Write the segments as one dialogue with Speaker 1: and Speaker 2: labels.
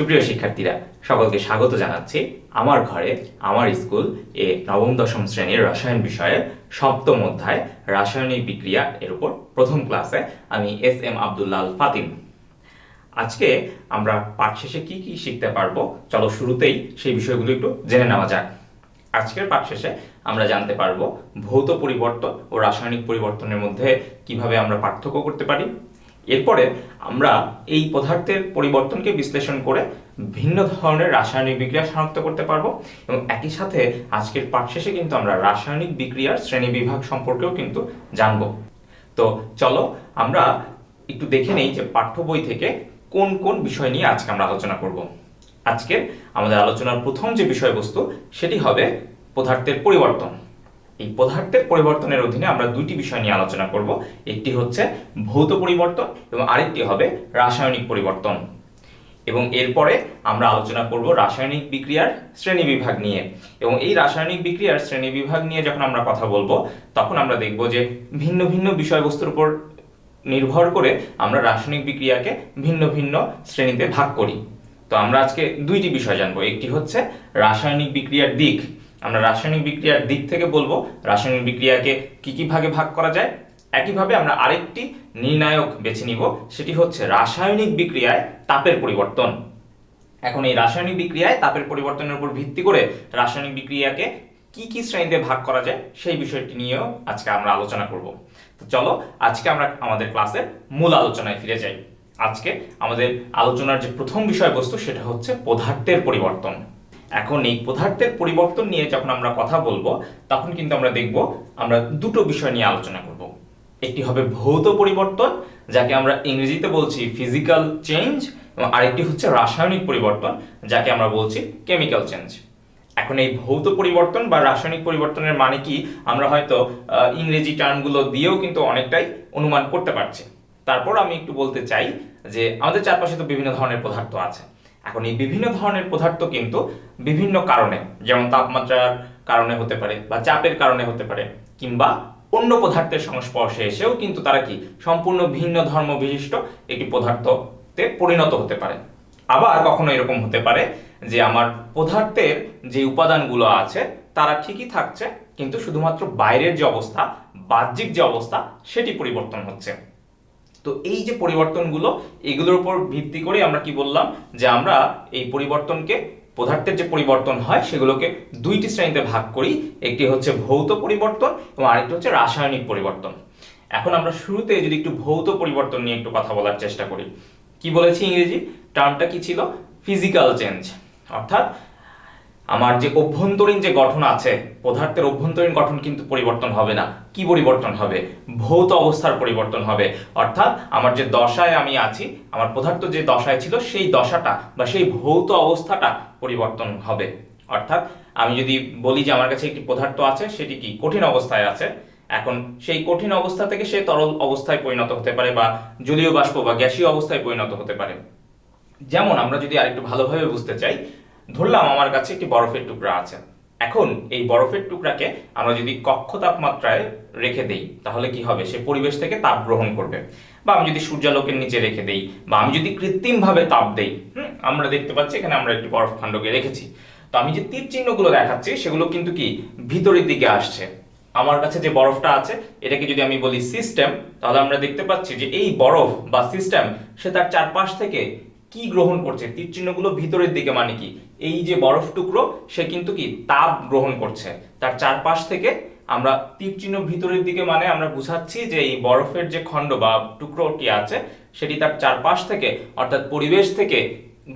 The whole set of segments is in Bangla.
Speaker 1: সুপ্রিয় শিক্ষার্থীরা, সকলকে স্বাগত জানাচ্ছি আমার ঘরে আমার স্কুল এ নবম দশম শ্রেণীর রসায়ন বিষয়ের সপ্তম অধ্যায় রাসায়নিক বিক্রিয়া এর উপর প্রথম ক্লাসে আমি এস এম আব্দুল্লাহ আল ফাতিন। আজকে আমরা পাঠ শেষে কি কি শিখতে পারবো, চলো শুরুতেই সেই বিষয়গুলো একটু জেনে নেওয়া যাক। আজকের পাঠ শেষে আমরা জানতে পারবো ভৌত পরিবর্তন ও রাসায়নিক পরিবর্তনের মধ্যে কিভাবে আমরা পার্থক্য করতে পারি। এরপরে আমরা এই পদার্থের পরিবর্তনকে বিশ্লেষণ করে ভিন্ন ধরনের রাসায়নিক বিক্রিয়া শনাক্ত করতে পারবো এবং একই সাথে আজকের পাঠ শেষে কিন্তু আমরা রাসায়নিক বিক্রিয়ার শ্রেণীবিভাগ সম্পর্কেও কিন্তু জানবো। তো চলো আমরা একটু দেখে নেই যে পাঠ্য বই থেকে কোন কোন বিষয় নিয়ে আজকে আমরা আলোচনা করব। আজকের আমাদের আলোচনার প্রথম যে বিষয়বস্তু সেটি হবে পদার্থের পরিবর্তন। এই পদার্থের পরিবর্তনের অধীনে আমরা দুইটি বিষয় নিয়ে আলোচনা করব, একটি হচ্ছে ভৌত পরিবর্তন এবং আরেকটি হবে রাসায়নিক পরিবর্তন। এবং এরপরে আমরা আলোচনা করব রাসায়নিক বিক্রিয়ার শ্রেণীবিভাগ নিয়ে। এবং এই রাসায়নিক বিক্রিয়ার শ্রেণীবিভাগ নিয়ে যখন আমরা কথা বলবো তখন আমরা দেখব যে ভিন্ন ভিন্ন বিষয়বস্তুর উপর নির্ভর করে আমরা রাসায়নিক বিক্রিয়াকে ভিন্ন ভিন্ন শ্রেণীতে ভাগ করি। তো আমরা আজকে দুইটি বিষয় জানবো, একটি হচ্ছে রাসায়নিক বিক্রিয়ার দিক। আমরা রাসায়নিক বিক্রিয়ার দিক থেকে বলবো রাসায়নিক বিক্রিয়াকে কি কি ভাগে ভাগ করা যায়। একইভাবে আমরা আরেকটি নির্ণায়ক বেছে নিব, সেটি হচ্ছে রাসায়নিক বিক্রিয়ায় তাপের পরিবর্তন। এখন এই রাসায়নিক বিক্রিয়ায় তাপের পরিবর্তনের উপর ভিত্তি করে রাসায়নিক বিক্রিয়াকে কি কি শ্রেণীতে ভাগ করা যায় সেই বিষয়টি নিয়েও আজকে আমরা আলোচনা করব। তো চলো আজকে আমরা আমাদের ক্লাসের মূল আলোচনায় ফিরে যাই। আজকে আমাদের আলোচনার যে প্রথম বিষয়বস্তু সেটা হচ্ছে পদার্থের পরিবর্তন। এখন এই পদার্থের পরিবর্তন নিয়ে যখন আমরা কথা বলবো তখন কিন্তু আমরা দেখব আমরা দুটো বিষয় নিয়ে আলোচনা করব। একটি হবে ভৌত পরিবর্তন, যাকে আমরা ইংরেজিতে বলছি ফিজিক্যাল চেঞ্জ, এবং আরেকটি হচ্ছে রাসায়নিক পরিবর্তন, যাকে আমরা বলছি কেমিক্যাল চেঞ্জ। এখন এই ভৌত পরিবর্তন বা রাসায়নিক পরিবর্তনের মানে কি আমরা হয়তো ইংরেজি টার্মগুলো দিয়েও কিন্তু অনেকটাই অনুমান করতে পারছি। তারপর আমি একটু বলতে চাই যে আমাদের চারপাশে তো বিভিন্ন ধরনের পদার্থ আছে। এখন এই বিভিন্ন ধরনের পদার্থ কিন্তু বিভিন্ন কারণে, যেমন তাপমাত্রার কারণে হতে পারে বা চাপের কারণে হতে পারে, কিংবা অন্য পদার্থের সংস্পর্শে এসেও কিন্তু তারা কি সম্পূর্ণ ভিন্ন ধর্ম বিশিষ্ট একটি পদার্থতে পরিণত হতে পারে। আবার কখনো এরকম হতে পারে যে আমার পদার্থের যে উপাদানগুলো আছে তারা ঠিকই থাকছে, কিন্তু শুধুমাত্র বাইরের যে অবস্থা, বাহ্যিক যে অবস্থা, সেটি পরিবর্তন হচ্ছে। তো এই যে পরিবর্তনগুলো, এগুলোর উপর ভিত্তি করে আমরা কি বললাম যে আমরা এই পরিবর্তনকে, পদার্থের যে পরিবর্তন হয় সেগুলোকে দুইটি শ্রেণীতে ভাগ করি, একটি হচ্ছে ভৌত পরিবর্তন এবং আরেকটি হচ্ছে রাসায়নিক পরিবর্তন। এখন আমরা শুরুতে যদি একটু ভৌত পরিবর্তন নিয়ে একটু কথা বলার চেষ্টা করি। কি বলেছি ইংরেজি টার্মটা কি ছিল? Physical change. অর্থাৎ আমার যে অভ্যন্তরীণ যে গঠন আছে, পদার্থের অভ্যন্তরীণ গঠন কিন্তু পরিবর্তন হবে না। কি পরিবর্তন হবে? ভৌত অবস্থার পরিবর্তন হবে। অর্থাৎ আমার যে দশায় আমি আছি, আমার পদার্থ যে দশায় ছিল সেই দশাটা বা সেই ভৌত অবস্থাটা পরিবর্তন হবে। অর্থাৎ আমি যদি বলি যে আমার কাছে একটি পদার্থ আছে, সেটি কি কঠিন অবস্থায় আছে, এখন সেই কঠিন অবস্থা থেকে সে তরল অবস্থায় পরিণত হতে পারে বা জলীয় বাষ্প বা গ্যাসীয় অবস্থায় পরিণত হতে পারে। যেমন আমরা যদি আরেকটু ভালোভাবে বুঝতে চাই, ধরলাম আমার কাছে একটি বরফের টুকরা আছে। এখন এই বরফের টুকরাকে আমরা যদি কক্ষ তাপমাত্রায় রেখে দেই তাহলে কি হবে? সে পরিবেশ থেকে তাপ গ্রহণ করবে। বা আমি যদি সূর্যালোকের নিচে রেখে দেই বা আমি যদি কৃত্রিমভাবে তাপ দেই, আমরা দেখতে পাচ্ছি এখানে আমরা একটি বরফ খণ্ডকে রেখেছি। তো আমি যে তীর চিহ্নগুলো দেখাচ্ছি সেগুলো কিন্তু কি ভিতরের দিকে আসছে। আমার কাছে যে বরফটা আছে এটাকে যদি আমি বলি সিস্টেম, তাহলে আমরা দেখতে পাচ্ছি যে এই বরফ বা সিস্টেম সে তার চারপাশ থেকে কি গ্রহণ করছে? তীর চিহ্নগুলো ভিতরের দিকে মানে কি এই যে বরফ টুকরো সে কিন্তু কি তাপ গ্রহণ করছে তার চারপাশ থেকে। আমরা তীর চিহ্ন ভিতরের দিকে মানে আমরা বুঝাচ্ছি যে এই বরফের যে খণ্ড বা টুকরোটি আছে সেটি তার চারপাশ থেকে অর্থাৎ পরিবেশ থেকে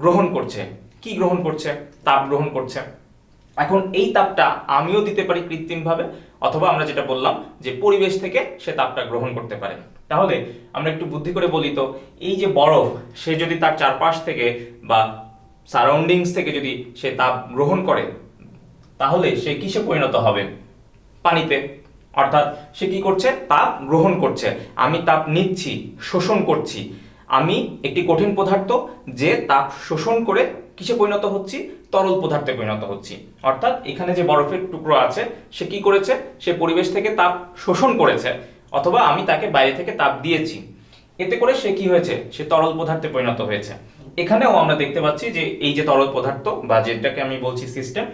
Speaker 1: গ্রহণ করছে। কি গ্রহণ করছে? তাপ গ্রহণ করছে। এখন এই তাপটা আমিও দিতে পারি কৃত্রিমভাবে, অথবা আমরা যেটা বললাম যে পরিবেশ থেকে সে তাপটা গ্রহণ করতে পারে। তাহলে আমরা একটু বুদ্ধি করে বলি তো, এই যে বরফ সে যদি তার চারপাশ থেকে বা সারাউন্ডিংস থেকে যদি সে তাপ গ্রহণ করে তাহলে সে কিসে পরিণত হবে? পানিতে। অর্থাৎ সে কি করছে? তাপ গ্রহণ করছে। আমি তাপ নিচ্ছি, শোষণ করছি। আমি একটি কঠিন পদার্থ যে তাপ শোষণ করে কিসে পরিণত হচ্ছি? তরল পদার্থে পরিণত হচ্ছি। অর্থাৎ এখানে যে বরফের টুকরো আছে সে কি করেছে? সে পরিবেশ থেকে তাপ শোষণ করেছে, অথবা আমি তাকে বাইরে থেকে তাপ দিয়েছি। এতে করে সে কি হয়েছে? সে তরল পদার্থে পরিণত হয়েছে। এখানেও আমরা দেখতে পাচ্ছি যে এই যে তরল পদার্থ বা যেটাকে আমি বলছি সিস্টেম,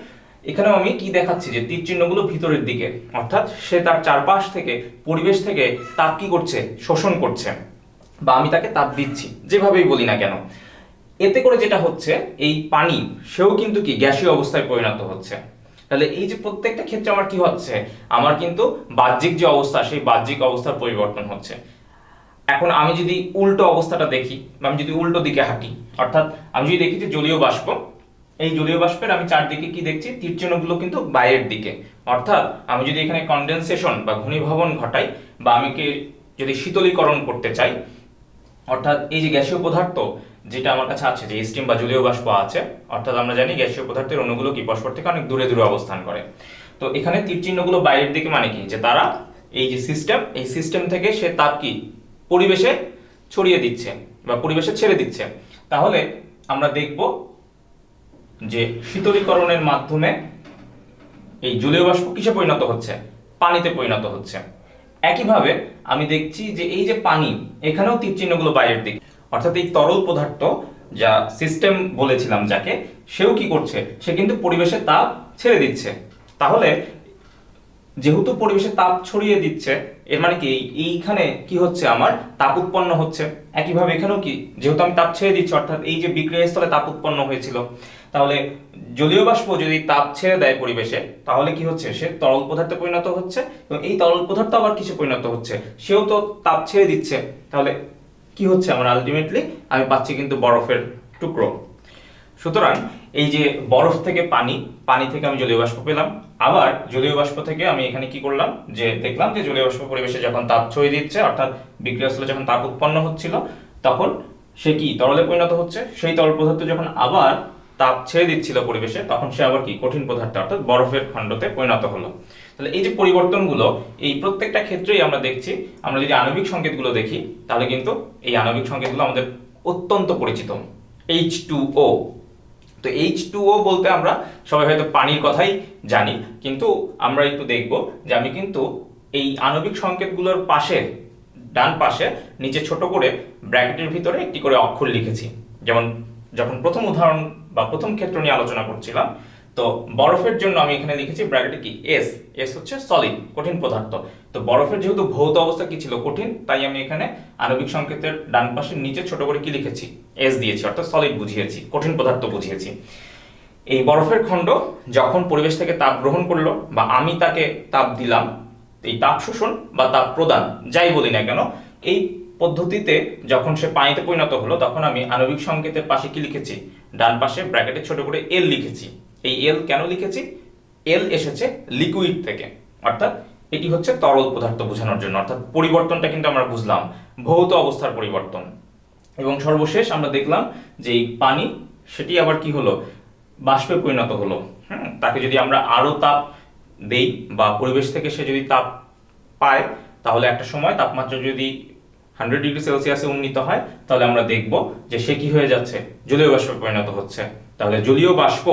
Speaker 1: এখানেও আমি কি দেখাচ্ছি যে তীর চিহ্নগুলো ভিতরের দিকে, অর্থাৎ সে তার চারপাশ থেকে পরিবেশ থেকে তাপ কি করছে, শোষণ করছে, বা আমি তাকে তাপ দিচ্ছি, যেভাবেই বলি না কেন। এতে করে যেটা হচ্ছে, এই পানি সেও কিন্তু কি গ্যাসীয় অবস্থায় পরিণত হচ্ছে। তাহলে এই যে প্রত্যেকটা ক্ষেত্রে আমার কি হচ্ছে, আমার কিন্তু বাহ্যিক যে অবস্থা সেই বাহ্যিক অবস্থার পরিবর্তন হচ্ছে। এখন আমি যদি উল্টো অবস্থাটা দেখি, বা আমি যদি উল্টো দিকে হাঁটি, অর্থাৎ আমি যদি দেখি যে জলীয় বাষ্প, এই জলীয় বাষ্পের আমি চারদিকে কি দেখছি, তীর চিহ্নগুলো কিন্তু বাইরের দিকে। অর্থাৎ আমি যদি এখানে কনডেনসেশন বা ঘনীভবন ঘটাই, বা আমি যদি শীতলীকরণ করতে চাই, অর্থাৎ এই যে গ্যাসীয় পদার্থ যেটা আমার কাছে আছে, যে স্টিম বা জলীয় বাষ্প আছে, অর্থাৎ আমরা জানি গ্যাসীয় পদার্থের অণুগুলো কি পরস্পর থেকে অনেক দূরে দূরে অবস্থান করে। তো এখানে তীর চিহ্নগুলো বাইরের দিকে মানে কি, যে তারা এই যে সিস্টেম, এই সিস্টেম থেকে সে তাপ কি পরিবেশে ছড়িয়ে দিচ্ছে বা পরিবেশে ছেড়ে দিচ্ছে। তাহলে আমরা দেখব যে শীতলীকরণের মাধ্যমে এই জলীয় বাষ্প কিসে পরিণত হচ্ছে, পানিতে পরিণত হচ্ছে। একইভাবে আমি দেখছি যে এই যে পানি, এখানেও তীর চিহ্নগুলো বাইরের দিকে, অর্থাৎ এই তরল পদার্থ যা সিস্টেম বলেছিলাম যাকে, সেও কি করছে, সে কিন্তু পরিবেশে তাপ ছেড়ে দিচ্ছে। তাহলে যেহেতু পরিবেশে তাপ ছড়িয়ে দিচ্ছে, এর মানে কি এইখানে কি হচ্ছে, আমার তাপ উৎপন্ন হচ্ছে। একইভাবে এখানেও কি, যেহেতু আমি তাপ ছেড়ে দিচ্ছি, অর্থাৎ এই যে বিক্রিয়া স্থলে তাপ উৎপন্ন হয়েছিল, তাহলে জলীয় বাষ্প যদি তাপ ছেড়ে দেয় পরিবেশে, তাহলে কি হচ্ছে, সে তরল পদার্থে পরিণত হচ্ছে, এবং এই তরল পদার্থ আবার কিসে পরিণত হচ্ছে, সেও তো তাপ ছেড়ে দিচ্ছে। তাহলে কি হচ্ছে, আমার আলটিমেটলি আমি পাচ্ছি কিন্তু বরফের টুকরো। সুতরাং এই যে বরফ থেকে পানি, পানি থেকে আমি জলীয় বাষ্প পেলাম, আবার জলীয় বাষ্প থেকে আমি এখানে কি করলাম, যে দেখলাম যে জলীয় বাষ্প পরিবেশে যখন তাপ ছড়িয়ে দিচ্ছে, অর্থাৎ বিক্রিয়াস্থলে যখন তাপ উৎপন্ন হচ্ছিল, তখন সে কি তরলে পরিণত হচ্ছে। সেই তরল পদার্থ যখন আবার তাপ ছেড়ে দিচ্ছিল পরিবেশে, তখন সে আবার কি কঠিন পদার্থে অর্থাৎ বরফের খণ্ডতে পরিণত হলো। তাহলে এই যে পরিবর্তনগুলো, এই প্রত্যেকটা ক্ষেত্রেই আমরা দেখছি, আমরা যদি আণবিক সংকেতগুলো দেখি, তাহলে কিন্তু এই আণবিক সংকেতগুলো আমাদের অত্যন্ত পরিচিত। H2O, তো H2O বলতে আমরা সবাই হয়তো পানির কথাই জানি, কিন্তু আমরা একটু দেখব যে আমি কিন্তু এই আণবিক সংকেতগুলোর পাশে, ডান পাশে নিচে ছোট করে ব্র্যাকেটের ভিতরে একটি করে অক্ষর লিখেছি। যেমন যখন প্রথম উদাহরণ বা প্রথম ক্ষেত্র নিয়ে আলোচনা করছিলাম, তো বরফের জন্য আমি এখানে লিখেছি ব্র্যাকেটে কি এস, এস হচ্ছে সলিড, কঠিন পদার্থ। তো বরফের যেহেতু ভৌত অবস্থা কি ছিল, কঠিন, তাই আমি এখানে আণবিক সংকেতের ডান পাশে নিচে ছোট করে কি লিখেছি, এস দিয়েছি, অর্থাৎ সলিড বুঝিয়েছি, কঠিন পদার্থ বুঝিয়েছি। এই বরফের খণ্ড যখন পরিবেশ থেকে তাপ গ্রহণ করলো, বা আমি তাকে তাপ দিলাম, এই তাপ শোষণ বা তাপ প্রদান যাই বলি না কেন, এই পদ্ধতিতে যখন সে পানিতে পরিণত হলো, তখন আমি আণবিক সংকেতের পাশে কি লিখেছি, ডান পাশে ব্র্যাকেটে ছোট করে এল লিখেছি। এই এল কেন লিখেছি, এল এসেছে লিকুইড থেকে, অর্থাৎ এটি হচ্ছে তরল পদার্থ বোঝানোর জন্য, অর্থাৎ পরিবর্তনটা কিন্তু আমরা বুঝলাম ভৌত অবস্থার পরিবর্তন। এবং সর্বশেষ আমরা দেখলাম যে এই পানি সেটি আবার কি হলো, বাষ্পে পরিণত হলো। তাকে যদি আমরা আরো তাপ দেই, বা পরিবেশ থেকে সে যদি তাপ পায়, তাহলে একটা সময় তাপমাত্রা যদি 100 ডিগ্রি সেলসিয়াসে উন্নীত হয়, তাহলে আমরা দেখব যে সে কি হয়ে যাচ্ছে, জলীয় বাষ্পে পরিণত হচ্ছে। তাহলে জলীয় বাষ্প,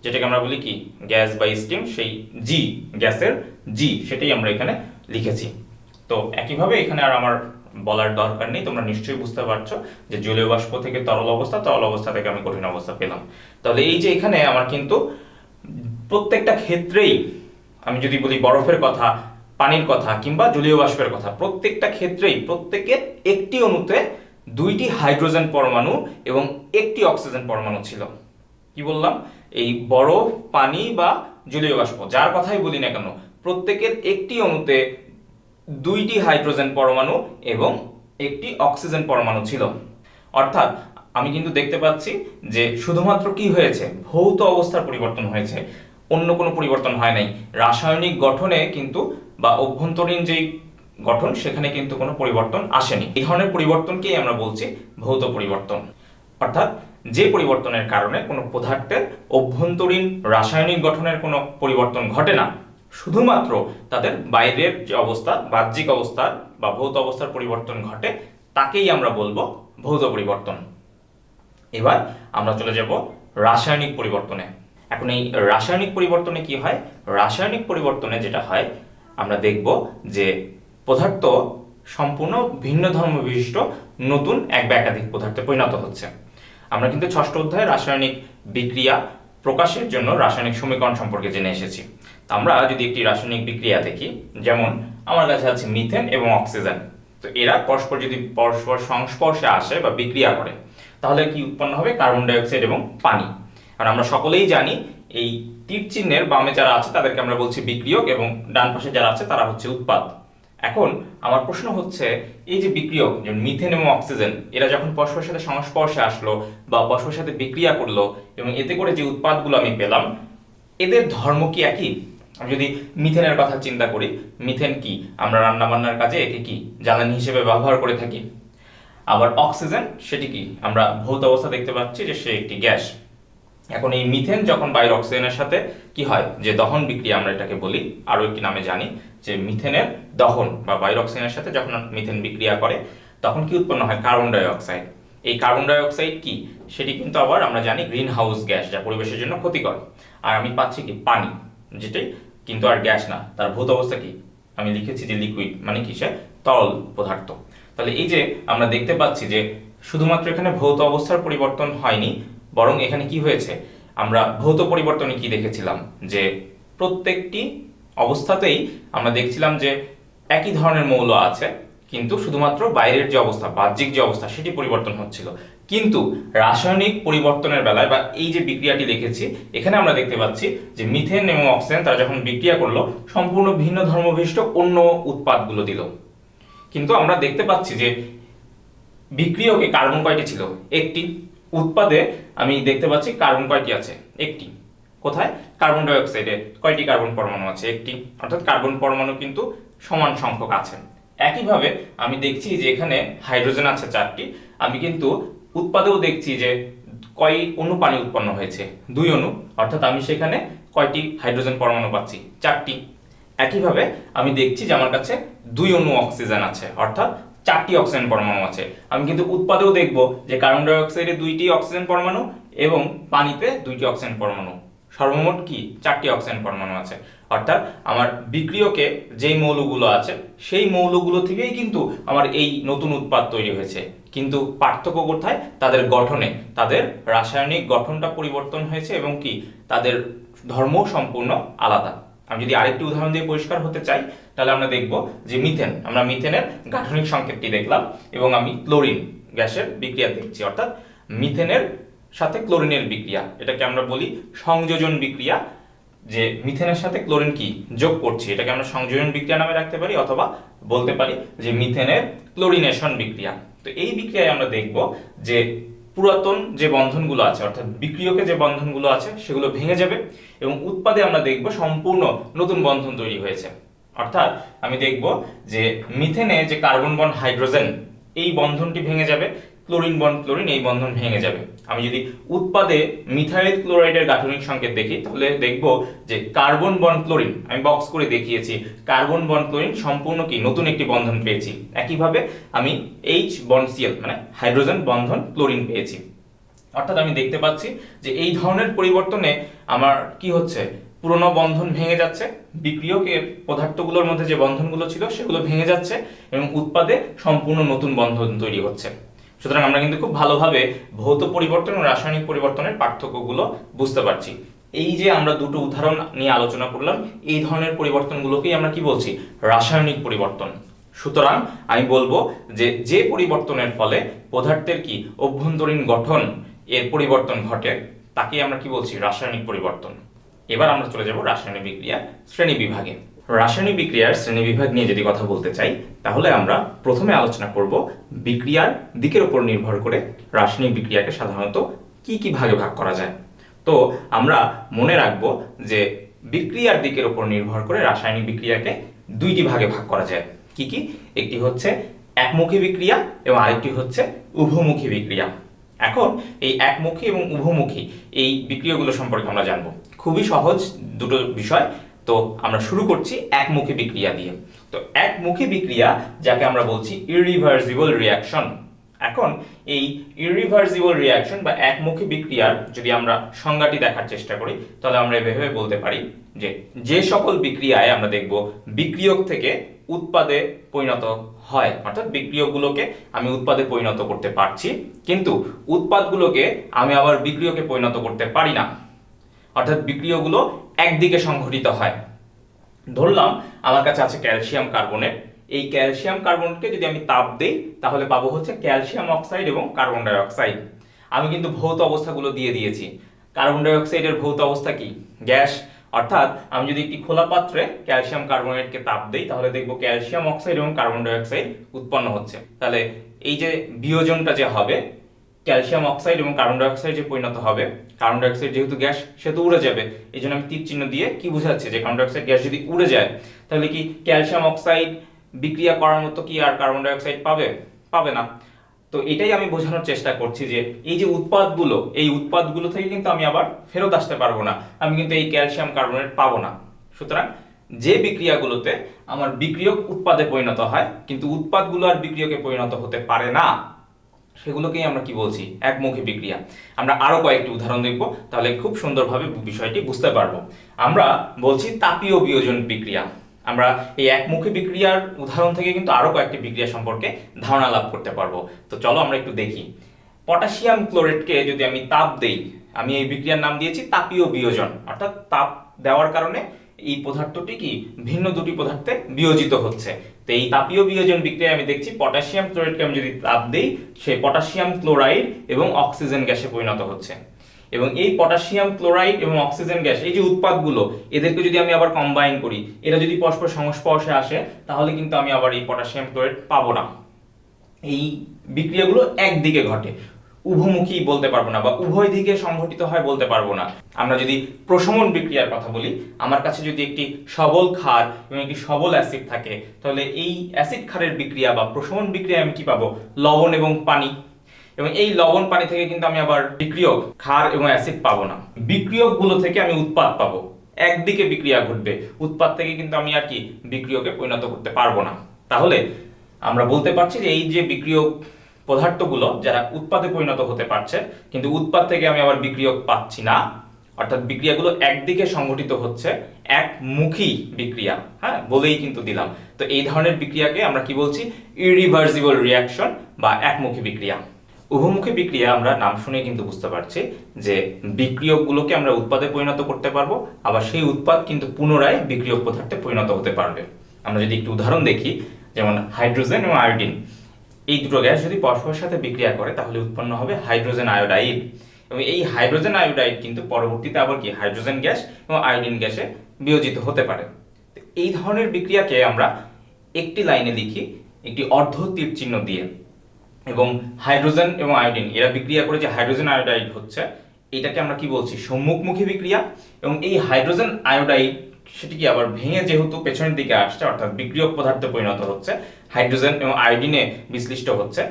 Speaker 1: যেটাকে আমরা বলি কি গ্যাস বা স্টিম, সেই জি, গ্যাসের জি, সেটাই আমরা এখানে লিখেছি। তো একইভাবে এখানে আর আমার বলার দরকার নেই, তোমরা নিশ্চয়ই বুঝতে পারছো যে জলীয় বাষ্প থেকে তরল অবস্থা, তরল অবস্থা থেকে আমি কঠিন অবস্থা পেলাম। তাহলে এই যে এখানে আমার কিন্তু প্রত্যেকটা ক্ষেত্রেই, আমি যদি বলি বরফের কথা, পানির কথা, কিংবা জলীয় বাষ্পের কথা, প্রত্যেকটা ক্ষেত্রেই প্রত্যেকের একটি অণুতে 2টি হাইড্রোজেন পরমাণু এবং 1টি অক্সিজেন পরমাণু ছিল। কি বললাম, এই বরফ, পানি বা জলীয় বাষ্প যার কথাই বলি না কেন, প্রত্যেকের একটি অণুতে 2টি হাইড্রোজেন পরমাণু এবং 1টি অক্সিজেন পরমাণু ছিল। অর্থাৎ আমি কিন্তু দেখতে পাচ্ছি যে শুধুমাত্র কি হয়েছে, ভৌত অবস্থার পরিবর্তন হয়েছে, অন্য কোনো পরিবর্তন হয় নাই। রাসায়নিক গঠনে কিন্তু বা অভ্যন্তরীণ যেই গঠন, সেখানে কিন্তু কোনো পরিবর্তন আসেনি। এই ধরনের পরিবর্তনকেই আমরা বলছি ভৌত পরিবর্তন। অর্থাৎ যে পরিবর্তনের কারণে কোনো পদার্থের অভ্যন্তরীণ রাসায়নিক গঠনের কোনো পরিবর্তন ঘটে না, শুধুমাত্র তাদের বাইরের যে অবস্থা, বাহ্যিক অবস্থার বা ভৌত অবস্থার পরিবর্তন ঘটে, তাকেই আমরা বলবো ভৌত পরিবর্তন। এবার আমরা চলে যাব রাসায়নিক পরিবর্তনে। এখন এই রাসায়নিক পরিবর্তনে কি হয়, রাসায়নিক পরিবর্তনে যেটা হয়, আমরা দেখব যে পদার্থ সম্পূর্ণ ভিন্ন ধর্ম বিশিষ্ট নতুন এক বা একাধিক পদার্থে পরিণত হচ্ছে। আমরা কিন্তু ষষ্ঠ অধ্যায়ে রাসায়নিক বিক্রিয়া প্রকাশের জন্য রাসায়নিক সমীকরণ সম্পর্কে জেনে এসেছি। আমরা যদি একটি রাসায়নিক বিক্রিয়া দেখি, যেমন আমার কাছে আছে মিথেন এবং অক্সিজেন, তো এরা যদি পরস্পর সংস্পর্শে আসে বা বিক্রিয়া করে, তাহলে কি উৎপন্ন হবে? কার্বন ডাই অক্সাইড এবং পানি। আর আমরা সকলেই জানি এই তীর চিহ্নের বামে যারা আছে তাদেরকে আমরা বলছি বিক্রিয়ক এবং ডান পাশে যারা আছে তারা হচ্ছে উৎপাদ। এখন আমার প্রশ্ন হচ্ছে, এই যে বিক্রিয়ক যেমন মিথেন এবং অক্সিজেন, এরা যখন পরস্পরের সাথে সংস্পর্শে আসলো বা পরস্পরের সাথে বিক্রিয়া করলো এবং এতে করে যে উৎপাদগুলো আমি পেলাম, এদের ধর্ম কি একই? আমি যদি মিথেনের কথা চিন্তা করি, মিথেন কি? আমরা রান্না বান্নার কাজে একে কি জ্বালানি হিসেবে ব্যবহার করে থাকি। আবার অক্সিজেন, সেটি কি? আমরা ভৌত অবস্থা দেখতে পাচ্ছি যে সে একটি গ্যাস। এখন এই মিথেন যখন বায়ুর অক্সিজেনের সাথে কি হয়, যে দহন বিক্রিয়া আমরা এটাকে বলি, আরো একটি নামে জানি যে মিথেনের দহন বা বায়ুর অক্সিজেনের সাথে যখন মিথেন বিক্রিয়া করে তখন কি উৎপন্ন হয়? Carbon die oxide. এই কার্বন ডাই অক্সাইড কি? সেটি কিন্তু আবার আমরা জানি গ্রিন হাউস গ্যাস, যা পরিবেশের জন্য ক্ষতিকর। আর আমি পাচ্ছি কি? পানি, যেটি কিন্তু আর গ্যাস না, তার ভৌত অবস্থা কি? আমি লিখেছি যে লিকুইড, মানে কি? সে তরল পদার্থ। তাহলে এই যে আমরা দেখতে পাচ্ছি যে শুধুমাত্র এখানে ভৌত অবস্থার পরিবর্তন হয়নি, বরং এখানে কি হয়েছে? আমরা ভৌত পরিবর্তনে কি দেখেছিলাম? যে প্রত্যেকটি অবস্থাতেই আমরা দেখছিলাম যে একই ধরনের মৌল আছে, কিন্তু শুধুমাত্র বাইরের যে অবস্থা, বাহ্যিক যে অবস্থা, সেটি পরিবর্তন হচ্ছিল। কিন্তু রাসায়নিক পরিবর্তনের বেলায় বা এই যে বিক্রিয়াটি লিখেছি, এখানে আমরা দেখতে পাচ্ছি যে মিথেন এবং অক্সিজেন তারা যখন বিক্রিয়া করলো, সম্পূর্ণ ভিন্ন ধর্মবিশিষ্ট অন্য উৎপাদগুলো দিল। কিন্তু আমরা দেখতে পাচ্ছি যে বিক্রিয়কে কার্বন কয়টি ছিল? একটি। উৎপাদে আমি দেখতে পাচ্ছি কার্বন কয়টি আছে? একটি। কোথায়? কার্বন ডাই অক্সাইডে কয়টি কার্বন পরমাণু আছে? একটি। অর্থাৎ কার্বন পরমাণু কিন্তু সমান সংখ্যক আছে। একইভাবে আমি দেখছি যে এখানে হাইড্রোজেন আছে 4টি। আমি কিন্তু উৎপাদেও দেখছি যে কয় অণু পানি উৎপন্ন হয়েছে? 2 অণু। অর্থাৎ আমি সেখানে কয়টি হাইড্রোজেন পরমাণু পাচ্ছি? 4টি। একইভাবে আমি দেখছি যে আমার কাছে 2 অণু অক্সিজেন আছে, অর্থাৎ 4টি অক্সিজেন পরমাণু আছে। আমি কিন্তু উৎপাদেও দেখব যে কার্বন ডাই অক্সাইডে 2টি অক্সিজেন পরমাণু এবং পানিতে 2টি অক্সিজেন পরমাণু, সর্বমোট কি? 4টি অক্সিজেন পরমাণু আছে। অর্থাৎ আমার বিক্রিয়কে যেই মৌলগুলো আছে সেই মৌলগুলো থেকেই কিন্তু আমার এই নতুন উৎপাদ তৈরি হয়েছে। কিন্তু পার্থক্য কোথায়? তাদের গঠনে, তাদের রাসায়নিক গঠনটা পরিবর্তন হয়েছে এবং কি তাদের ধর্ম সম্পূর্ণ আলাদা। আমি যদি আরেকটি উদাহরণ দিয়ে পরিষ্কার হতে চাই, তাহলে আমরা দেখব যে মিথেন, আমরা মিথেনের গাঠনিক সংকেতটি দেখলাম এবং আমি ক্লোরিন গ্যাসের বিক্রিয়া দেখছি, অর্থাৎ মিথেনের সাথে ক্লোরিনের বিক্রিয়া, এটাকে আমরা বলি সংযোজন বিক্রিয়া। যে মিথেনের সাথে ক্লোরিন কি যোগ করছি, এটাকে আমরা সংযোজন বিক্রিয়া নামে রাখতে পারি, অথবা বলতে পারি যে মিথেনের ক্লোরিনেশন বিক্রিয়া। তো এই বিক্রিয়ায় আমরা দেখব যে পুরাতন যে বন্ধনগুলো আছে, অর্থাৎ বিক্রিয়কে যে বন্ধনগুলো আছে সেগুলো ভেঙে যাবে এবং উৎপাদে আমরা দেখব সম্পূর্ণ নতুন বন্ধন তৈরি হয়েছে। অর্থাৎ আমি দেখব যে মিথেনে যে কার্বন বন্ড হাইড্রোজেন, এই বন্ধনটি ভেঙে যাবে, ক্লোরিন বন্ড ক্লোরিন, এই বন্ধন ভেঙে যাবে। আমি যদি উৎপাদে মিথাইল ক্লোরাইডের গাঠনিক সংকেত দেখি, তাহলে দেখব যে কার্বন বন্ড ক্লোরিন, আমি বক্স করে দেখিয়েছি, কার্বন বন্ড ক্লোরিন সম্পূর্ণ কি নতুন একটি বন্ধন পেয়েছি। একইভাবে আমি H বন্ড Cl মানে হাইড্রোজেন বন্ধন ক্লোরিন পেয়েছি। অর্থাৎ আমি দেখতে পাচ্ছি যে এই ধরনের পরিবর্তনে আমার কি হচ্ছে? পুরনো বন্ধন ভেঙে যাচ্ছে, বিক্রিয়কের পদার্থগুলোর মধ্যে যে বন্ধনগুলো ছিল সেগুলো ভেঙে যাচ্ছে এবং উৎপাদে সম্পূর্ণ নতুন বন্ধন তৈরি হচ্ছে। সুতরাং আমরা কিন্তু খুব ভালোভাবে ভৌত পরিবর্তন ও রাসায়নিক পরিবর্তনের পার্থক্যগুলো বুঝতে পারছি। এই যে আমরা দুটো উদাহরণ নিয়ে আলোচনা করলাম, এই ধরনের পরিবর্তনগুলোকেই আমরা কি বলছি? রাসায়নিক পরিবর্তন। সুতরাং আমি বলবো যে যে পরিবর্তনের ফলে পদার্থের কি অভ্যন্তরীণ গঠন এর পরিবর্তন ঘটে, তাকে আমরা কি বলছি? রাসায়নিক পরিবর্তন। এবার আমরা চলে যাব রাসায়নিক বিক্রিয়ার শ্রেণী বিভাগে। রাসায়নিক বিক্রিয়ার শ্রেণী বিভাগ নিয়ে যদি কথা বলতে চাই, তাহলে আমরা প্রথমে আলোচনা করব বিক্রিয়ার দিকের উপর নির্ভর করে রাসায়নিক বিক্রিয়াকে সাধারণত কি কি ভাগে ভাগ করা যায়। তো আমরা মনে রাখব যে বিক্রিয়ার দিকের উপর নির্ভর করে রাসায়নিক বিক্রিয়াকে 2টি ভাগে ভাগ করা যায়। কি কি? একটি হচ্ছে একমুখী বিক্রিয়া এবং আরেকটি হচ্ছে উভমুখী বিক্রিয়া। এখন এই একমুখী এবং উভমুখী এই বিক্রিয়াগুলো সম্পর্কে আমরা জানবো। খুবই সহজ দুটো বিষয়। তো আমরা শুরু করছি একমুখী বিক্রিয়া দিয়ে। তো একমুখী বিক্রিয়া, যাকে আমরা বলছি ইরিভার্সিবল রিঅ্যাকশন, এখন এই ইরিভার্সিবল রিঅ্যাকশন বা একমুখী বিক্রিয়ার যদি আমরা সংজ্ঞাটি দেখার চেষ্টা করি, তাহলে আমরা এভাবে বলতে পারি যে যে সকল বিক্রিয়ায় আমরা দেখব বিক্রিয়ক থেকে উৎপাদে পরিণত হয়, অর্থাৎ বিক্রিয়কগুলোকে আমি উৎপাদে পরিণত করতে পারছি, কিন্তু উৎপাদগুলোকে আমি আবার বিক্রিয়কে পরিণত করতে পারি না, অর্থাৎ বিক্রিয়কগুলো একদিকে সংঘটিত হয়। ধরলাম আমার কাছে আছে ক্যালসিয়াম কার্বনেট, এই ক্যালসিয়াম কার্বনেটকে যদি আমি তাপ দেই তাহলে পাবো হচ্ছে ক্যালসিয়াম অক্সাইড এবং কার্বন ডাই অক্সাইড। আমি কিন্তু ভৌত অবস্থাগুলো দিয়ে দিয়েছি। কার্বন ডাই অক্সাইডের ভৌত অবস্থা কি? গ্যাস। অর্থাৎ আমি যদি একটি খোলা পাত্রে ক্যালসিয়াম কার্বনেটকে তাপ দেই তাহলে দেখবো ক্যালসিয়াম অক্সাইড এবং কার্বন ডাই অক্সাইড উৎপন্ন হচ্ছে। তাহলে এই যে বিয়োজনটা যে হবে, ক্যালসিয়াম অক্সাইড এবং কার্বন ডাই অক্সাইড যে পরিণত হবে, কার্বন ডাই অক্সাইড যেহেতু গ্যাস সে তো উড়ে যাবে, এই জন্য আমি তীর চিহ্ন দিয়ে কি বোঝাচ্ছে যে কার্বন ডাই অক্সাইড গ্যাস যদি উড়ে যায় তাহলে কি ক্যালসিয়াম অক্সাইড বিক্রিয়া করার মতো কি আর কার্বন ডাই অক্সাইড পাবে না। তো এটাই আমি বোঝানোর চেষ্টা করছি যে এই যে উৎপাদগুলো, এই উৎপাদগুলো থেকে কিন্তু আমি আবার ফেরত আসতে পারবো না, আমি কিন্তু এই ক্যালসিয়াম কার্বনেট পাবো না। সুতরাং যে বিক্রিয়াগুলোতে আমার বিক্রিয়ক উৎপাদে পরিণত হয় কিন্তু উৎপাদগুলো আর বিক্রিয়কে পরিণত হতে পারে না, সেগুলোকেই আমরা কি বলছি? একমুখী বিক্রিয়া। আমরা আরো কয়েকটি উদাহরণ দেখব, তাহলে খুব সুন্দরভাবে বিষয়টি বুঝতে পারবো। আমরা বলছি তাপীয় বিয়োজন বিক্রিয়া। আমরা এই একমুখী বিক্রিয়ার উদাহরণ থেকে কিন্তু আরো কয়েকটি বিক্রিয়া সম্পর্কে ধারণা লাভ করতে পারবো। তো চলো আমরা একটু দেখি। পটাশিয়াম ক্লোরেটকে যদি আমি তাপ দেই, আমি এই বিক্রিয়ার নাম দিয়েছি তাপীয় বিয়োজন, অর্থাৎ তাপ দেওয়ার কারণে এই পদার্থটি কি ভিন্ন দুটি পদার্থে বিয়োজিত হচ্ছে। তো এই তাপীয় বিয়োজন বিক্রিয়ায় আমি দেখছি পটাশিয়াম ক্লোরাইডকে আমি যদি তাপ দেই, সেই পটাশিয়াম ক্লোরাইড এবং অক্সিজেন গ্যাসে পরিণত হচ্ছে। এবং এই পটাশিয়াম ক্লোরাইড এবং অক্সিজেন গ্যাস, এই যে উৎপাদগুলো, এদেরকে যদি আমি আবার কম্বাইন করি, এরা যদি পরস্পর সংস্পর্শে আসে তাহলে কিন্তু আমি আবার এই পটাশিয়াম ক্লোরাইড পাবো না। এই বিক্রিয়াগুলো একদিকে ঘটে, উভমুখী বলতে পারবো না বা উভয় দিকে সংঘটিত হয় বলতে পারবো না। আমরা যদি প্রশমন বিক্রিয়ার কথা বলি, আমার কাছে যদি একটি সবল ক্ষার এবং একটি সবল অ্যাসিড থাকে, তাহলে এই অ্যাসিড ক্ষারের বিক্রিয়া বা প্রশমন বিক্রিয়া আমি কি পাবো? লবণ এবং পানি। এবং এই লবণ পানি থেকে কিন্তু আমি আবার বিক্রিয়ক ক্ষার এবং অ্যাসিড পাবো না। বিক্রিয়কগুলো থেকে আমি উৎপাদ পাবো, একদিকে বিক্রিয়া ঘটবে, উৎপাদ থেকে কিন্তু আমি আর কি বিক্রিয়কে পরিণত করতে পারবো না। তাহলে আমরা বলতে পারছি যে এই যে বিক্রিয়ক পদার্থগুলো যারা উৎপাদে পরিণত হতে পারছে কিন্তু উৎপাদ থেকে আমি আবার বিক্রিয়ক পাচ্ছি না, অর্থাৎ বিক্রিয়াগুলো একদিকে সংঘটিত হচ্ছে, একমুখী বিক্রিয়া, হ্যাঁ বলেই কিন্তু দিলাম। তো এই ধরনের বিক্রিয়াকে আমরা কি বলছি? ইরিভার্সিবল রিঅ্যাকশন বা একমুখী বিক্রিয়া। উভমুখী বিক্রিয়া আমরা নাম শুনে কিন্তু বুঝতে পারছি যে বিক্রিয়কগুলোকে আমরা উৎপাদে পরিণত করতে পারবো, আবার সেই উৎপাদ কিন্তু পুনরায় বিক্রিয়ক পদার্থে পরিণত হতে পারবে। আমরা যদি একটু উদাহরণ দেখি, যেমন হাইড্রোজেন এবং আয়োডিন, এই দুটো গ্যাস যদি পরস্পরের সাথে বিক্রিয়া করে তাহলে উৎপন্ন হবে হাইড্রোজেন আয়োডাইড। এবং এই হাইড্রোজেন আয়োডাইড কিন্তু পরবর্তীতে আবার কি হাইড্রোজেন গ্যাস এবং আয়োডিন গ্যাসে বিয়োজিত হতে পারে। এই ধরনের বিক্রিয়াকে আমরা একটি লাইনে লিখি একটি অর্ধ তীর চিহ্ন দিয়ে, এবং হাইড্রোজেন এবং আয়োডিন এরা বিক্রিয়া করে যে হাইড্রোজেন আয়োডাইড হচ্ছে, এটাকে আমরা কি বলছি? সম্মুখমুখী বিক্রিয়া। এবং এই হাইড্রোজেন আয়োডাইড সেটিকে আবার ভেঙে যেহেতু পেছনের দিকে আসছে, অর্থাৎ বিক্রিয়ক পদার্থে পরিণত হচ্ছে, হাইড্রোজেন এবং আয়োডিনে বিশ্লিষ্ট হচ্ছে,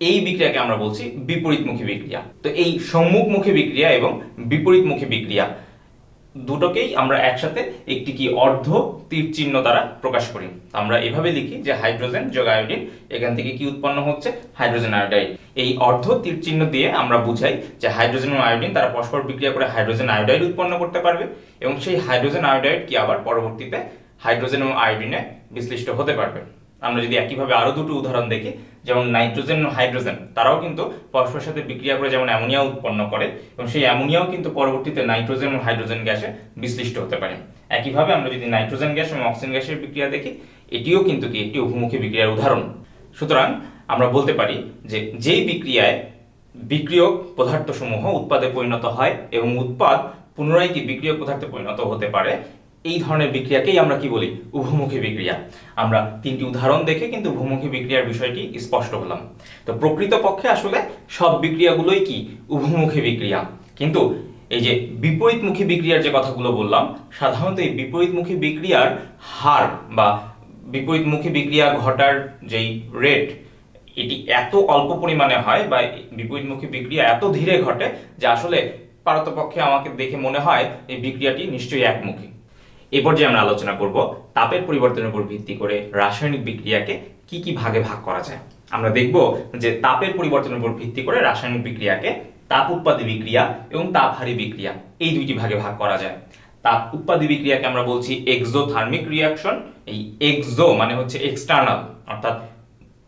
Speaker 1: এই বিক্রিয়াকে আমরা বলছি বিপরীতমুখী বিক্রিয়া। তো এই সম্মুখমুখী বিক্রিয়া এবং বিপরীতমুখী বিক্রিয়া দুটোকেই আমরা একসাথে একটি কি অর্ধ তীর চিহ্ন দ্বারা প্রকাশ করি। আমরা এভাবে লিখি যে হাইড্রোজেন যোগ আয়োডিন, এখান থেকে কি উৎপন্ন হচ্ছে? Hydrogen iodide. এই অর্ধ তীর চিহ্ন দিয়ে আমরা বুঝাই যে হাইড্রোজেন এবং আয়োডিন তারা পরস্পর বিক্রিয়া করে হাইড্রোজেন আয়োডাইড উৎপন্ন করতে পারবে, এবং সেই হাইড্রোজেন আয়োডাইড কি আবার পরবর্তীতে হাইড্রোজেন এবং আয়োডিনে বিশ্লিষ্ট হতে পারবে। আমরা যদি একইভাবে আরো দুটো উদাহরণ দেখি, যেমন নাইট্রোজেন ও হাইড্রোজেন তারাও কিন্তু পরস্পরের সাথে বিক্রিয়া করে যেমন অ্যামোনিয়া উৎপন্ন করে, এবং সেই অ্যামোনিয়াও কিন্তু পরবর্তীতে নাইট্রোজেন এবং হাইড্রোজেন গ্যাসে বিশ্লিষ্ট হতে পারে। একইভাবে আমরা যদি নাইট্রোজেন গ্যাস এবং অক্সিজেন গ্যাসের বিক্রিয়া দেখি, এটিও কিন্তু কি একটি উভমুখী বিক্রিয়ার উদাহরণ। সুতরাং আমরা বলতে পারি যে যেই বিক্রিয়ায় বিক্রিয়ক পদার্থসমূহ উৎপাদে পরিণত হয় এবং উৎপাদ পুনরায় কি বিক্রিয়ক পদার্থে পরিণত হতে পারে, এই ধরনের বিক্রিয়াকেই আমরা কি বলি? উভমুখী বিক্রিয়া। আমরা তিনটি উদাহরণ দেখে কিন্তু উভমুখী বিক্রিয়ার বিষয়টি স্পষ্ট হলাম। তো প্রকৃতপক্ষে আসলে সব বিক্রিয়াগুলোই কি উভমুখী বিক্রিয়া, কিন্তু এই যে বিপরীতমুখী বিক্রিয়ার যে কথাগুলো বললাম, সাধারণত এই বিপরীতমুখী বিক্রিয়ার হার বা বিপরীতমুখী বিক্রিয়া ঘটার যেই রেট, এটি এত অল্প পরিমাণে হয় বা বিপরীতমুখী বিক্রিয়া এত ধীরে ঘটে যে আসলে পারতপক্ষে আমাকে দেখে মনে হয় এই বিক্রিয়াটি নিশ্চয়ই একমুখী। এই পর্যায়ে আমরা আলোচনা করব তাপের পরিবর্তনের উপর ভিত্তি করে রাসায়নিক বিক্রিয়াকে কি কি ভাগে ভাগ করা যায়। আমরা দেখব যে তাপের পরিবর্তনের উপর ভিত্তি করে রাসায়নিক বিক্রিয়াকে তাপ উৎপাদী বিক্রিয়া এবং তাপহারী বিক্রিয়া এই দুইটি ভাগে ভাগ করা যায়। তাপ উৎপাদী বিক্রিয়াকে আমরা বলছি এক্সোথার্মিক রিঅ্যাকশন। এই এক্সো মানে হচ্ছে এক্সটার্নাল, অর্থাৎ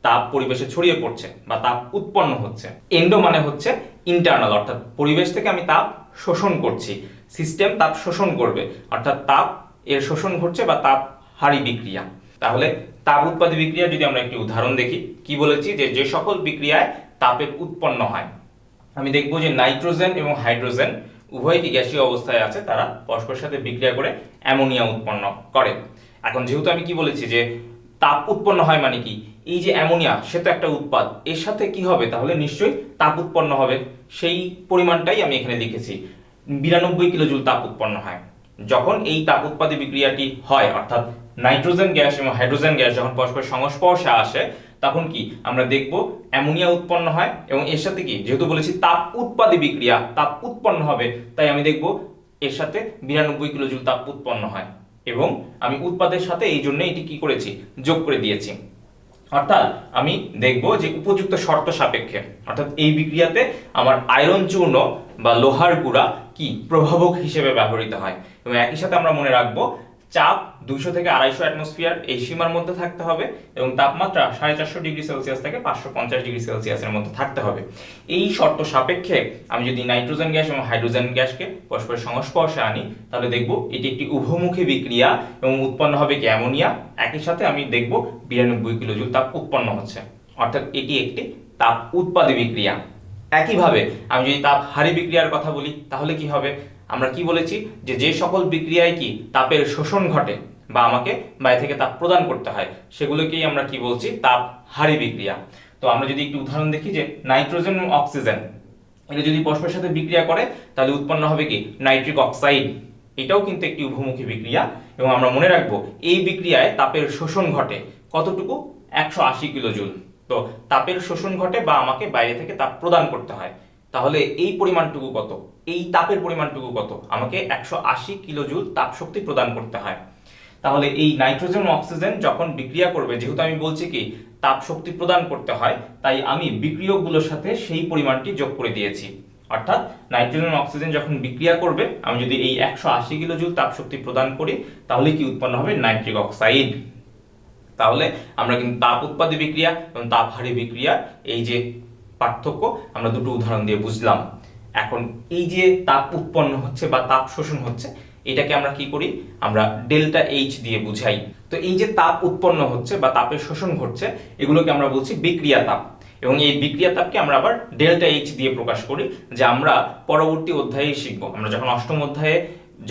Speaker 1: তাপ পরিবেশে ছড়িয়ে পড়ছে বা তাপ উৎপন্ন হচ্ছে। এন্ডো মানে হচ্ছে ইন্টারনাল, অর্থাৎ পরিবেশ থেকে আমি তাপ শোষণ করছি, সিস্টেম তাপ শোষণ করবে, অর্থাৎ তাপ এর শোষণ ঘটছে বা তাপহারী বিক্রিয়া। তাহলে তাপ উৎপাদী বিক্রিয়া যদি আমরা একটি উদাহরণ দেখি, কি বলেছি যে যে সকল বিক্রিয়ায় তাপের উৎপন্ন হয়, আমি দেখব যে নাইট্রোজেন এবং হাইড্রোজেন উভয়ই গ্যাসীয় অবস্থায় আছে, তারা পরস্পরের সাথে বিক্রিয়া করে অ্যামোনিয়া উৎপন্ন করে। এখন যেহেতু আমি কি বলেছি যে তাপ উৎপন্ন হয় মানে কি, এই যে অ্যামোনিয়া সে তো একটা উৎপাদ, এর সাথে কি হবে, তাহলে নিশ্চয়ই তাপ উৎপন্ন হবে। সেই পরিমাণটাই আমি এখানে লিখেছি, 92 কিলোজুল তাপ উৎপন্ন হয়। যখন এই তাপ উৎপাদী বিক্রিয়াটি হয়, অর্থাৎ নাইট্রোজেন গ্যাস এবং হাইড্রোজেন গ্যাস যখন পরস্পর সংস্পর্শে আসে, তখন কি আমরা দেখব অ্যামোনিয়া উৎপন্ন হয় এবং এর সাথে কি, যেহেতু বলেছি তাপ উৎপাদী বিক্রিয়া, তাপ উৎপন্ন হবে, তাই আমি দেখব এর সাথে 92 কিলোজুল তাপ উৎপন্ন হয় এবং আমি উৎপাদের সাথে এই জন্য এটি কি করেছি, যোগ করে দিয়েছি। অর্থাৎ আমি দেখব যে উপযুক্ত শর্ত সাপেক্ষে, অর্থাৎ এই বিক্রিয়াতে আমার আয়রন চূর্ণ বা লোহার গুঁড়া কি প্রভাবক হিসেবে ব্যবহৃত হয়। এবং একই সাথে আমরা মনে রাখবো চাপ 200 থেকে 250 অ্যাটমসফিয়ার এই সীমার মধ্যে থাকতে হবে এবং তাপমাত্রা 450 ডিগ্রি সেলসিয়াস থেকে 550 ডিগ্রি সেলসিয়াসের মধ্যে থাকতে হবে। এই শর্ত সাপেক্ষে আমি যদি নাইট্রোজেন গ্যাস এবং হাইড্রোজেন গ্যাসকে পরস্পরের সংস্পর্শে আনি, তাহলে দেখব এটি একটি উভমুখী বিক্রিয়া এবং উৎপন্ন হবে কি অ্যামোনিয়া। একই সাথে আমি দেখব 92 কিলোজুল তাপ উৎপন্ন হচ্ছে, অর্থাৎ এটি একটি তাপ উৎপাদী বিক্রিয়া। একইভাবে আমি যদি তাপহারী বিক্রিয়ার কথা বলি, তাহলে কি হবে, আমরা কি বলেছি যে যে সকল বিক্রিয়ায় কি তাপের শোষণ ঘটে বা আমাকে বাইরে থেকে তাপ প্রদান করতে হয়, সেগুলোকেই আমরা কি বলছি, তাপহারী বিক্রিয়া। তো আমরা যদি একটু উদাহরণ দেখি যে নাইট্রোজেন এবং অক্সিজেন এটা যদি পরস্পরের সাথে বিক্রিয়া করে, তাহলে উৎপন্ন হবে কি নাইট্রিক অক্সাইড। এটাও কিন্তু একটি উভমুখী বিক্রিয়া এবং আমরা মনে রাখবো এই বিক্রিয়ায় তাপের শোষণ ঘটে কতটুকু, 180 কিলোজুল। তো তাপের শোষণ ঘটে বা আমাকে বাইরে থেকে তাপ প্রদান করতে হয়, তাহলে এই পরিমাণটুকু কত, এই তাপের পরিমাণটুকু কত, আমাকে 180 কিলোজুল তাপ শক্তি প্রদান করতে হয়। তাহলে এই নাইট্রোজেন ও অক্সিজেন যখন বিক্রিয়া করবে, যেহেতু আমি বলছি কি তাপ শক্তি প্রদান করতে হয়, তাই আমি বিক্রিয়কগুলোর সাথে সেই পরিমাণটি যোগ করে দিয়েছি। অর্থাৎ নাইট্রোজেন ও অক্সিজেন যখন বিক্রিয়া করবে, আমি যদি এই 180 কিলোজুল তাপ শক্তি প্রদান করি, তাহলে কি উৎপন্ন হবে, নাইট্রিক অক্সাইড। তাহলে আমরা কিন্তু তাপ উৎপাদী বিক্রিয়া এবং তাপহারী বিক্রিয়া এই যে পার্থক্য আমরা দুটো উদাহরণ দিয়ে বুঝলাম। এখন এই যে তাপ উৎপন্ন হচ্ছে বা তাপ শোষণ হচ্ছে, এটাকে আমরা কি করি, আমরা ডেল্টা এইচ দিয়ে বুঝাই। তো এই যে তাপ উৎপন্ন হচ্ছে বা তাপের শোষণ ঘটছে, এগুলোকে আমরা বলছি বিক্রিয়া তাপ এবং এই বিক্রিয়া তাপকে আমরা আবার ডেল্টা এইচ দিয়ে প্রকাশ করি, যা আমরা পরবর্তী অধ্যায়ে শিখবো। আমরা যখন অষ্টম অধ্যায়ে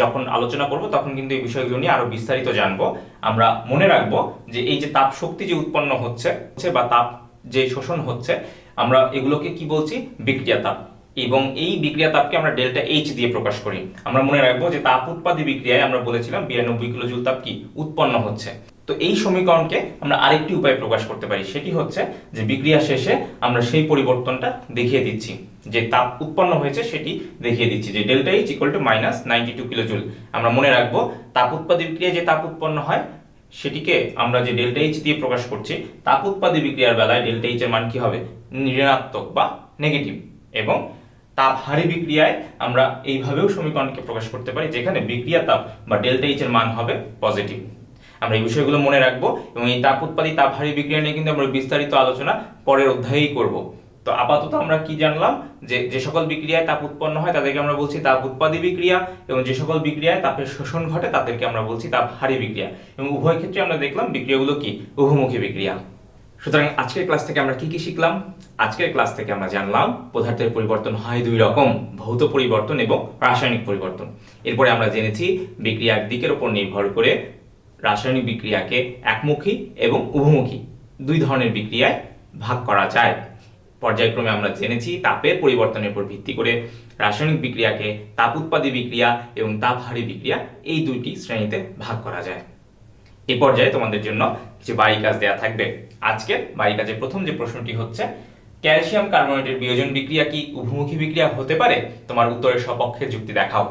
Speaker 1: যখন আলোচনা করব, তখন কিন্তু এই বিষয়গুলো নিয়ে আরো বিস্তারিত জানবো। আমরা মনে রাখবো যে এই যে তাপ শক্তি যে উৎপন্ন হচ্ছে বা তাপ যে শোষণ হচ্ছে, আমরা এগুলোকে কি বলছি, বিক্রিয়া তাপ, এবং এই বিক্রিয়া তাপকে আমরা ডেল্টা এইচ দিয়ে প্রকাশ করি। আমরা মনে রাখবো যে তাপ উৎপাদী বিক্রিয়ায় আমরা বলেছিলাম 92 কিলোজুল তাপ কি উৎপন্ন হচ্ছে। তো এই সমীকরণকে আমরা আরেকটি উপায়ে প্রকাশ করতে পারি, সেটি হচ্ছে যে বিক্রিয়া শেষে আমরা সেই পরিবর্তনটা দেখিয়ে দিচ্ছি, যে তাপ উৎপন্ন হয়েছে সেটি দেখিয়ে দিচ্ছি, যে delta H equal to -92 kilojoule. আমরা মনে রাখবো তাপ উৎপাদী বিক্রিয়ায় যে তাপ উৎপন্ন হয়, সেটিকে আমরা যে ডেল্টা এইচ দিয়ে প্রকাশ করছি, তাপ উৎপাদী বিক্রিয়ার বেলায় ডেল্টা এইচ এর মান কি হবে, ঋণাত্মক বা নেগেটিভ। এবং তাপহারী বিক্রিয়ায় আমরা এইভাবেও সমীকরণকে প্রকাশ করতে পারি, যেখানে বিক্রিয়া তাপ বা ডেল্টা এইচ এর মান হবে পজিটিভ। আমরা এই বিষয়গুলো মনে রাখবো এবং এই তাপ উৎপাদী তাপহারী বিক্রিয়া নিয়ে কিন্তু আমরা বিস্তারিত আলোচনা পরের অধ্যায়েই করব। তো আপাতত আমরা কি জানলাম, যে যে সকল বিক্রিয়ায় তাপ উৎপন্ন হয় তাদেরকে আমরা বলছি তাপ উৎপাদী বিক্রিয়া, এবং যে সকল বিক্রিয়ায় তাপের শোষণ ঘটে তাদেরকে আমরা বলছি তাপহারী বিক্রিয়া। এবং উভয় ক্ষেত্রে আমরা দেখলাম বিক্রিয়াগুলো কি উভমুখী বিক্রিয়া। সুতরাং আজকের ক্লাস থেকে আমরা কি কি শিখলাম? আজকের ক্লাস থেকে আমরা জানলাম পদার্থের পরিবর্তন হয় দুই রকম, ভৌত পরিবর্তন এবং রাসায়নিক পরিবর্তন। এরপরে আমরা জেনেছি বিক্রিয়ার দিকের উপর নির্ভর করে রাসায়নিক বিক্রিয়াকে একমুখী এবং উভমুখী দুই ধরনের বিক্রিয়ায় ভাগ করা যায়। পর্যায়ক্রমে আমরা জেনেছি তাপের পরিবর্তনের উপর ভিত্তি করে রাসায়নিক বিক্রিয়াকে তাপ উৎপাদী বিক্রিয়া এবং তাপহারী বিক্রিয়া এই দুইটি শ্রেণীতে ভাগ করা যায়। এই পর্যায়ে তোমাদের জন্য কিছু বাড়ি কাজ দেয়া থাকবে। আজকের বাড়ি কাজের প্রথম যে প্রশ্নটি হচ্ছে, ক্যালসিয়াম কার্বনেটের বিয়োজন বিক্রিয়া কি উভমুখী বিক্রিয়া হতে পারে? তোমার উত্তরের সপক্ষে যুক্তি দেখাও।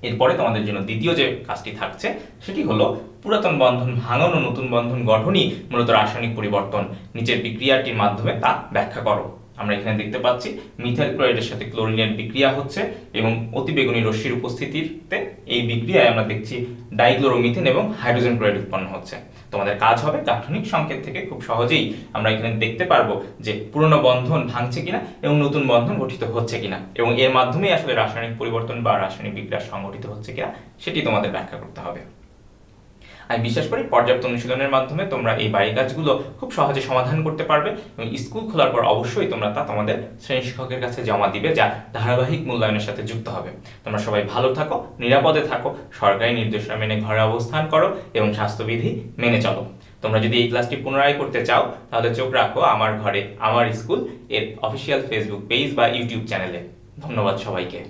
Speaker 1: এরপরে তোমাদের জন্য দ্বিতীয় যে কাজটি থাকছে সেটি হলো পুরাতন বন্ধন ভাঙন ও নতুন বন্ধন গঠনই মূলত রাসায়নিক পরিবর্তন, নিচের বিক্রিয়াটির মাধ্যমে তা ব্যাখ্যা করো। আমরা এখানে দেখতে পাচ্ছি মিথাইল ক্লোরাইডের সাথে ক্লোরিনের বিক্রিয়া হচ্ছে এবং অতিবেগুনি রশ্মির উপস্থিতিতে এই বিক্রিয়ায় আমরা দেখছি ডাইক্লোরোমিথেন এবং হাইড্রোজেন ক্লোরাইড উৎপন্ন হচ্ছে। তোমাদের কাজ হবে গাঠনিক সংকেত থেকে খুব সহজেই আমরা এখানে দেখতে পারবো যে পুরনো বন্ধন ভাঙছে কিনা এবং নতুন বন্ধন গঠিত হচ্ছে কিনা, এবং এর মাধ্যমেই আসলে রাসায়নিক পরিবর্তন বা রাসায়নিক বিক্রিয়া সংঘটিত হচ্ছে কিনা সেটি তোমাদের ব্যাখ্যা করতে হবে। আমি বিশ্বাস করি পর্যাপ্ত অনুশীলনের মাধ্যমে তোমরা এই বাড়ি কাজগুলো খুব সহজে সমাধান করতে পারবে এবং স্কুল খোলার পর অবশ্যই তোমরা তা তোমাদের শ্রেণী শিক্ষকের কাছে জমা দিবে, যা ধারাবাহিক মূল্যায়নের সাথে যুক্ত হবে। তোমরা সবাই ভালো থাকো, নিরাপদে থাকো, সরকারি নির্দেশনা মেনে ঘরে অবস্থান করো এবং স্বাস্থ্যবিধি মেনে চলো। তোমরা যদি এই ক্লাসটি পুনরায় করতে চাও তাহলে চোখ রাখো আমার ঘরে আমার স্কুল এর অফিসিয়াল ফেসবুক পেজ বা ইউটিউব চ্যানেলে। ধন্যবাদ সবাইকে।